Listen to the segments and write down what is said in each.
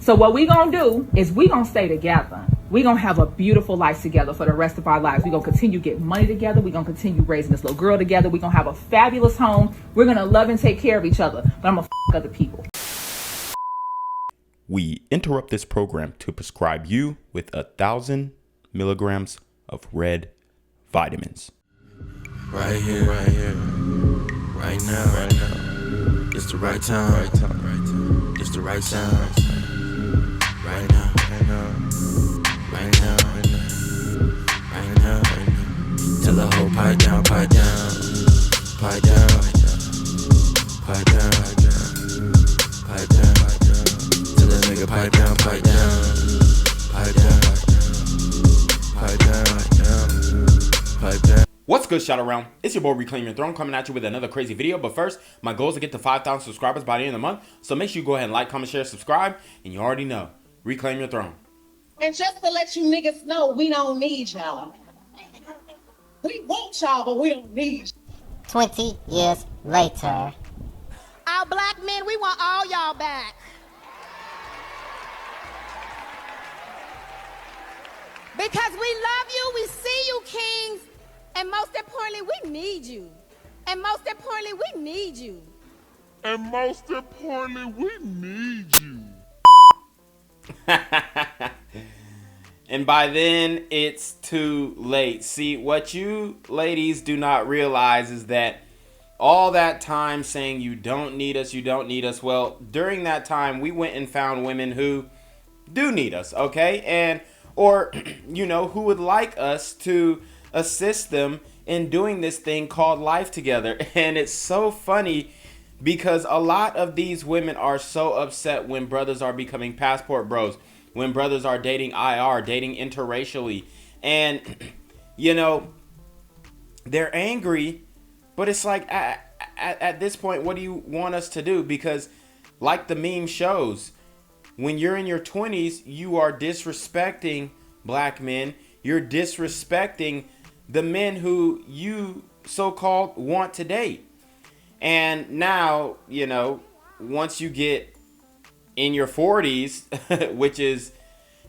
So what we gonna do is we gonna stay together. We gonna have a beautiful life together for the rest of our lives. We gonna continue getting money together. We gonna continue raising this little girl together. We gonna have a fabulous home. We're gonna love and take care of each other. But I'm gonna f other people. We interrupt this program to prescribe you with 1,000 milligrams of red vitamins. Right here, right now. It's the right time, It's the right sound. Right now. Tell the whole pipe down. Tell the nigga pipe down. What's good, shout around? It's your boy Reclaim Your Throne coming at you with another crazy video. But first, my goal is to get to 5,000 subscribers by the end of the month. So make sure you go ahead and like, comment, share, subscribe. And you already know, Reclaim Your Throne. And just to let you niggas know, we don't need y'all. We want y'all, but we don't need you. 20 years later. Our black men, we want all y'all back. Because we love you, we see you, kings, and most importantly, we need you. And most importantly, we need you. And by then, it's too late. See, what you ladies do not realize is that all that time saying you don't need us, well, during that time, we went and found women who do need us, okay? And, or, who would like us to assist them in doing this thing called life together. And it's so funny because a lot of these women are so upset when brothers are becoming passport bros, when brothers are dating IR, dating interracially. And, they're angry, but it's like at this point, what do you want us to do? Because like the meme shows, when you're in your 20s, you are disrespecting black men. You're disrespecting the men who you so-called want to date. And now, once you get in your 40s, which is,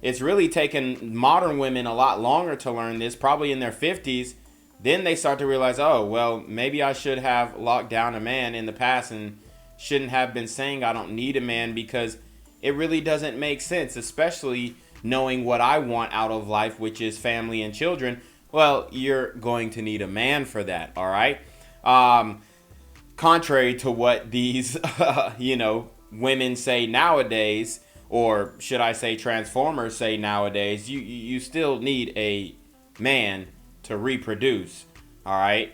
it's really taken modern women a lot longer to learn this, probably in their 50s, then they start to realize, oh, well, maybe I should have locked down a man in the past and shouldn't have been saying I don't need a man, because it really doesn't make sense, especially knowing what I want out of life, which is family and children. Well, you're going to need a man for that, all right? Contrary to what these, women say nowadays, or should I say transformers say nowadays, you still need a man to reproduce, all right?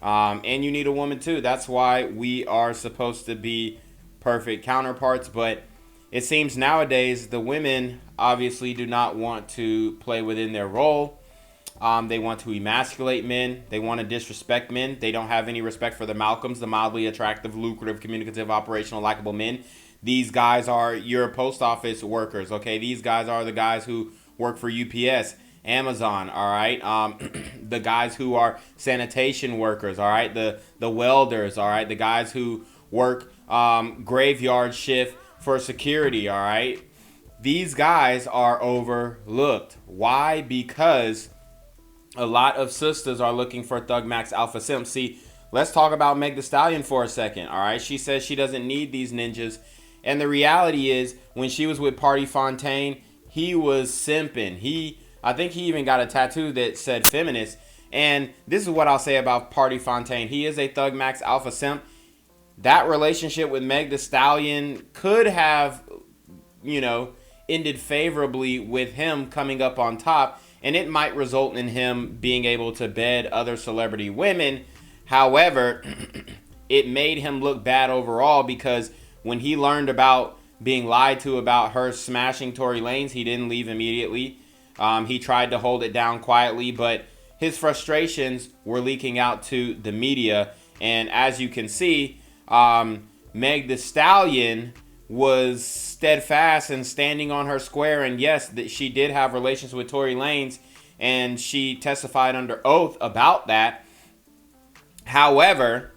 And you need a woman too. That's why we are supposed to be perfect counterparts. But it seems nowadays the women obviously do not want to play within their role. They want to emasculate men. They want to disrespect men. They don't have any respect for the Malcolms, the mildly attractive, lucrative, communicative, operational, likable men. These guys are your post office workers, okay? These guys are the guys who work for UPS, Amazon, all right? The guys who are sanitation workers, all right? The welders, all right? The guys who work graveyard shift for security, all right? These guys are overlooked. Why? Because a lot of sisters are looking for Thug Max Alpha Simp. See, let's talk about Meg Thee Stallion for a second, all right? She says she doesn't need these ninjas. And the reality is, when she was with Party Fontaine, he was simping. I think he even got a tattoo that said feminist. And this is what I'll say about Party Fontaine. He is a Thug Max Alpha Simp. That relationship with Meg Thee Stallion could have, ended favorably with him coming up on top. And it might result in him being able to bed other celebrity women. However, it made him look bad overall, because when he learned about being lied to about her smashing Tory Lanez, he didn't leave immediately. He tried to hold it down quietly, but his frustrations were leaking out to the media. And as you can see, Meg Thee Stallion was steadfast and standing on her square. And yes, that she did have relations with Tory Lanez, and she testified under oath about that. However,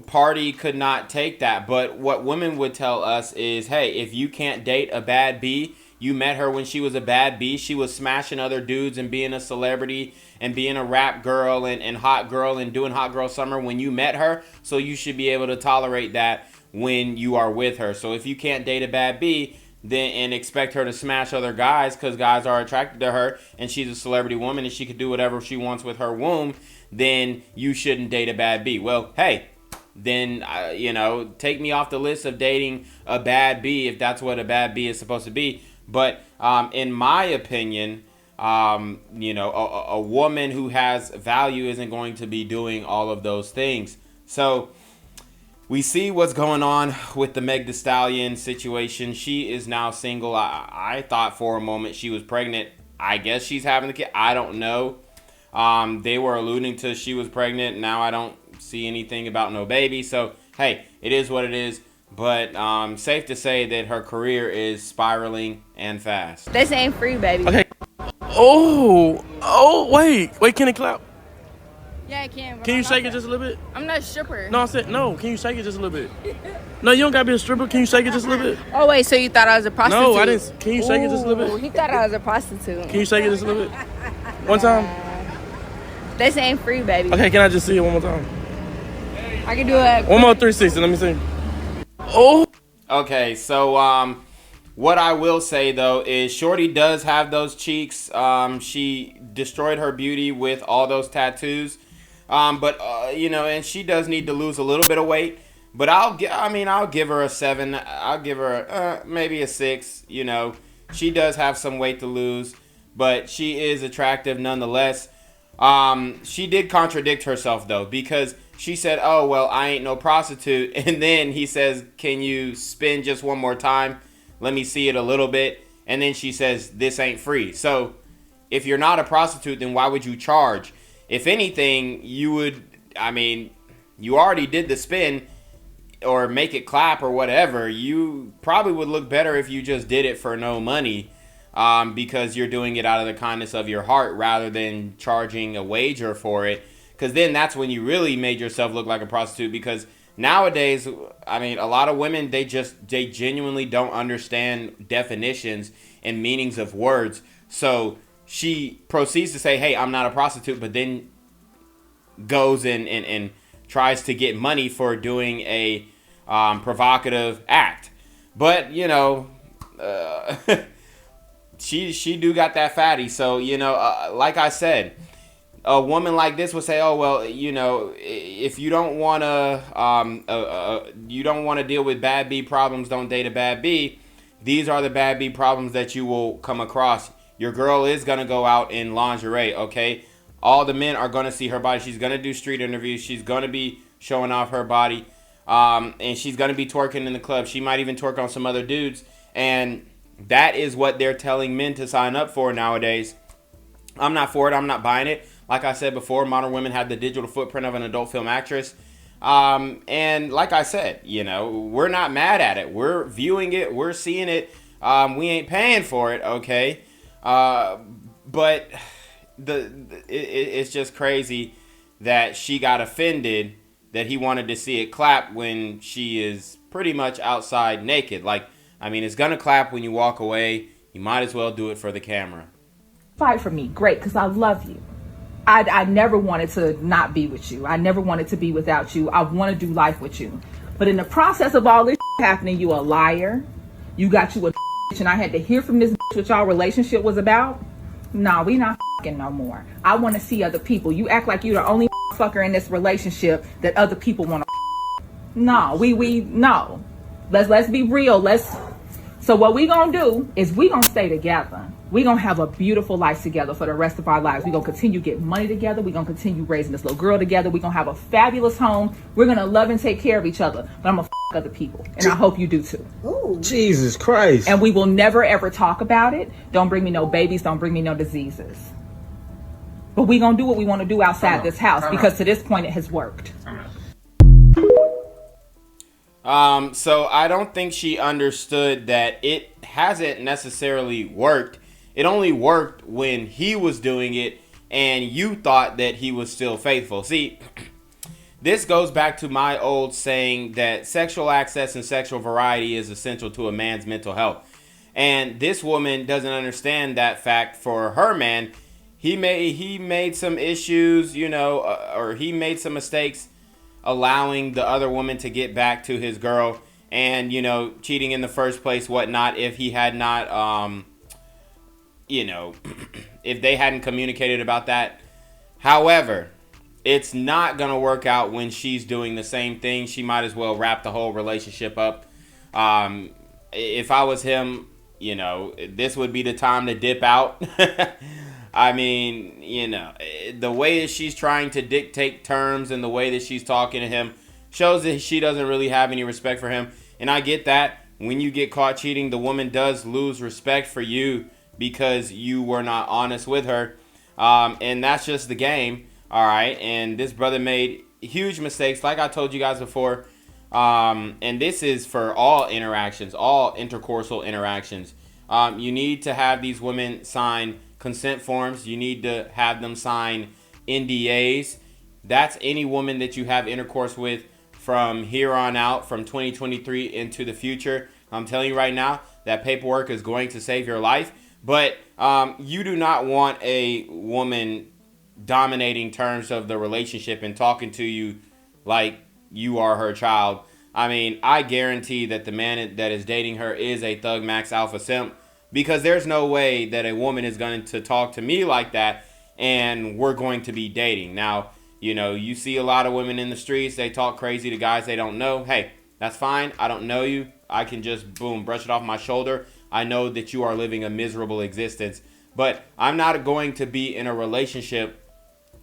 Party could not take that. But what women would tell us is, hey, if you can't date a bad B, you met her when she was a bad B. She was smashing other dudes and being a celebrity and being a rap girl and hot girl and doing hot girl summer when you met her. So you should be able to tolerate that when you are with her. So if you can't date a bad B, then and expect her to smash other guys because guys are attracted to her and she's a celebrity woman and she can do whatever she wants with her womb, then you shouldn't date a bad B. Well, hey, then, take me off the list of dating a bad B if that's what a bad B is supposed to be. But in my opinion, a woman who has value isn't going to be doing all of those things. So we see what's going on with the Meg Thee Stallion situation. She is now single. I thought for a moment she was pregnant. I guess she's having the kid. I don't know. They were alluding to she was pregnant. Now I don't see anything about no baby. So, hey, it is what it is. But safe to say that her career is spiraling and fast. This ain't free, baby. Okay. Wait, can it clap? Yeah, I can. Can you shake it just a little bit? I'm not a stripper. No, I said no. Can you shake it just a little bit? No, you don't gotta be a stripper. Can you shake it just a little bit? Oh wait, so you thought I was a prostitute? No, I didn't. Can you shake it just a little bit? He thought I was a prostitute. Can you shake it just a little bit? One time? This ain't free, baby. Okay, can I just see it one more time? I can do it. One more 360. Let me see. Oh. Okay, so what I will say though is Shorty does have those cheeks. She destroyed her beauty with all those tattoos. And she does need to lose a little bit of weight. But I'll give her a 7. I'll give her maybe a 6. She does have some weight to lose, but she is attractive nonetheless. She did contradict herself though, because she said, "Oh, well, I ain't no prostitute." And then he says, "Can you spin just one more time? Let me see it a little bit." And then she says, "This ain't free." So if you're not a prostitute, then why would you charge? If anything, you already did the spin or make it clap or whatever. You probably would look better if you just did it for no money, because you're doing it out of the kindness of your heart rather than charging a wager for it. Because then that's when you really made yourself look like a prostitute. Because nowadays, a lot of women, they genuinely don't understand definitions and meanings of words. So she proceeds to say, "Hey, I'm not a prostitute," but then goes and tries to get money for doing a provocative act. But, she do got that fatty. So, like I said, a woman like this would say, "Oh, well, if you don't want to deal with bad B problems, don't date a bad B. These are the bad B problems that you will come across. Your girl is going to go out in lingerie, okay? All the men are going to see her body. She's going to do street interviews. She's going to be showing off her body. And she's going to be twerking in the club. She might even twerk on some other dudes. And that is what they're telling men to sign up for nowadays. I'm not for it. I'm not buying it. Like I said before, modern women have the digital footprint of an adult film actress. And like I said, we're not mad at it. We're viewing it. We're seeing it. We ain't paying for it, okay? But it's just crazy that she got offended that he wanted to see it clap when she is pretty much outside naked. It's gonna clap when you walk away. You might as well do it for the camera. Fight for me, great, because I love you. I never wanted to not be with you. I never wanted to be without you. I want to do life with you. But in the process of all this happening, you a liar. You got you a and I had to hear from this what y'all relationship was about. Nah, we not no more. I want to see other people. You act like you're the only fucker in this relationship that other people want to. No, no. Let's be real. So what we gonna do is we gonna stay together. We gonna have a beautiful life together for the rest of our lives. We gonna continue getting money together. We gonna continue raising this little girl together. We gonna have a fabulous home. We're gonna love and take care of each other. But I'm gonna other people, and I hope you do too. Ooh. Jesus Christ! And we will never ever talk about it. Don't bring me no babies. Don't bring me no diseases. But we gonna do what we want to do outside this house because to this point it has worked. So I don't think she understood that it hasn't necessarily worked. It only worked when he was doing it and you thought that he was still faithful. See, this goes back to my old saying that sexual access and sexual variety is essential to a man's mental health. And this woman doesn't understand that fact. For her man, he made some issues, you know, or he made some mistakes allowing the other woman to get back to his girl and, you know, cheating in the first place, whatnot, if he had not, you know, if they hadn't communicated about that. However, it's not going to work out when she's doing the same thing. She might as well wrap the whole relationship up. If I was him, you know, this would be the time to dip out. I mean, you know, the way that she's trying to dictate terms and the way that she's talking to him shows that she doesn't really have any respect for him. And I get that. When you get caught cheating, the woman does lose respect for you because you were not honest with her. And that's just the game. All right. And this brother made huge mistakes, like I told you guys before. And this is for all interactions, all intercoursal interactions. You need to have these women sign consent forms. You need to have them sign NDAs. That's any woman that you have intercourse with from here on out, from 2023 into the future. I'm telling you right now, that paperwork is going to save your life. But you do not want a woman dominating terms of the relationship and talking to you like you are her child. I mean, I guarantee that the man that is dating her is a thug max alpha simp, because there's no way that a woman is going to talk to me like that and we're going to be dating. Now, you know, you see a lot of women in the streets, they talk crazy to guys they don't know. Hey, that's fine. I don't know you. I can just, boom, brush it off my shoulder. I know that you are living a miserable existence, but I'm not going to be in a relationship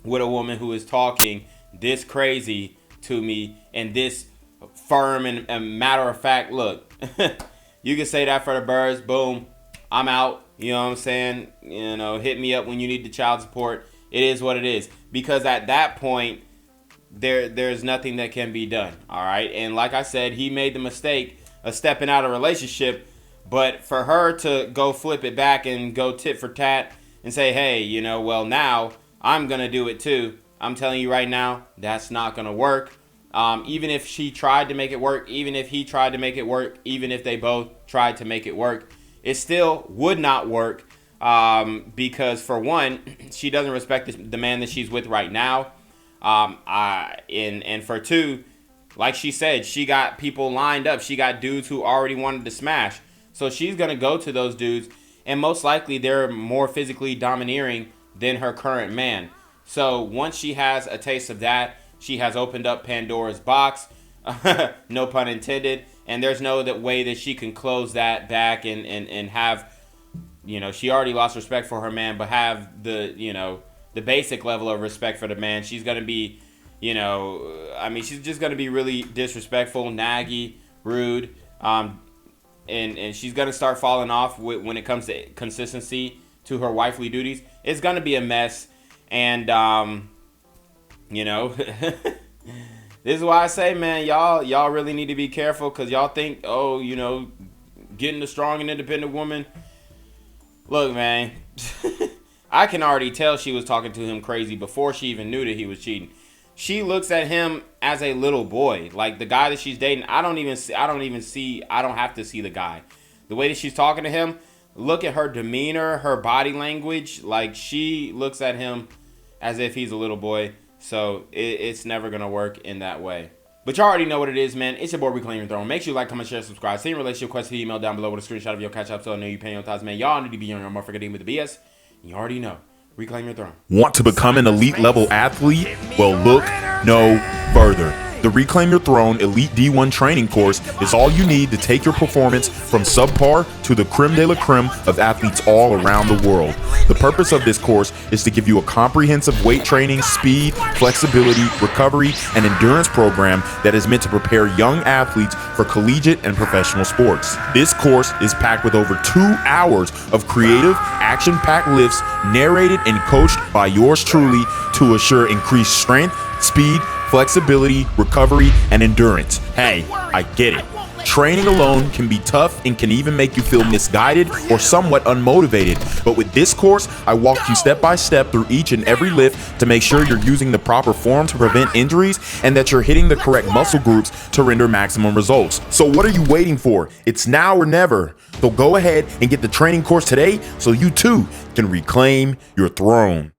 with a woman who is talking this crazy to me and this firm and matter of fact. Look, you can say that for the birds. Boom, I'm out. You know what I'm saying? You know, hit me up when you need the child support. It is what it is, because at that point there's nothing that can be done. All right. And like I said, he made the mistake of stepping out of a relationship, but for her to go flip it back and go tit for tat and say, hey, you know, well, now I'm going to do it too. I'm telling you right now, that's not going to work. Even if she tried to make it work, even if he tried to make it work, even if they both tried to make it work, it still would not work. Because for one, she doesn't respect the man that she's with right now. And for two, like she said, she got people lined up. She got dudes who already wanted to smash. So she's going to go to those dudes, and most likely they're more physically domineering than her current man. So once she has a taste of that, she has opened up Pandora's box, no pun intended, and there's no way that she can close that back and have, you know, she already lost respect for her man, but have the, you know, the basic level of respect for the man. She's going to be, you know, I mean, she's just going to be really disrespectful, naggy, rude, and she's going to start falling off when it comes to consistency to her wifely duties. It's going to be a mess, and, you know, this is why I say, man, y'all really need to be careful, because y'all think, oh, you know, getting a strong and independent woman. Look, man, I can already tell she was talking to him crazy before she even knew that he was cheating. She looks at him as a little boy, like the guy that she's dating. I don't have to see the guy. The way that she's talking to him, look at her demeanor, her body language. Like, she looks at him as if he's a little boy. So it's never going to work in that way. But you already know what it is, man. It's your boy, Reclaim Your Throne. Make sure you like, comment, share, subscribe. Send your relationship request to the email down below with a screenshot of your CashApp so I know you're paying your tithes, man. Y'all need to be on your motherfucking team with the BS. You already know. Reclaim Your Throne. Want to become an elite level athlete? Well, look no further. The Reclaim Your Throne Elite D1 training course is all you need to take your performance from subpar to the creme de la creme of athletes all around the world. The purpose of this course is to give you a comprehensive weight training, speed, flexibility, recovery, and endurance program that is meant to prepare young athletes for collegiate and professional sports. This course is packed with over 2 hours of creative, action-packed lifts narrated and coached by yours truly to assure increased strength, speed, flexibility, recovery, and endurance. Hey, I get it. Training alone can be tough and can even make you feel misguided or somewhat unmotivated. But with this course, I walk you step by step through each and every lift to make sure you're using the proper form to prevent injuries and that you're hitting the correct muscle groups to render maximum results. So what are you waiting for? It's now or never. So go ahead and get the training course today so you too can reclaim your throne.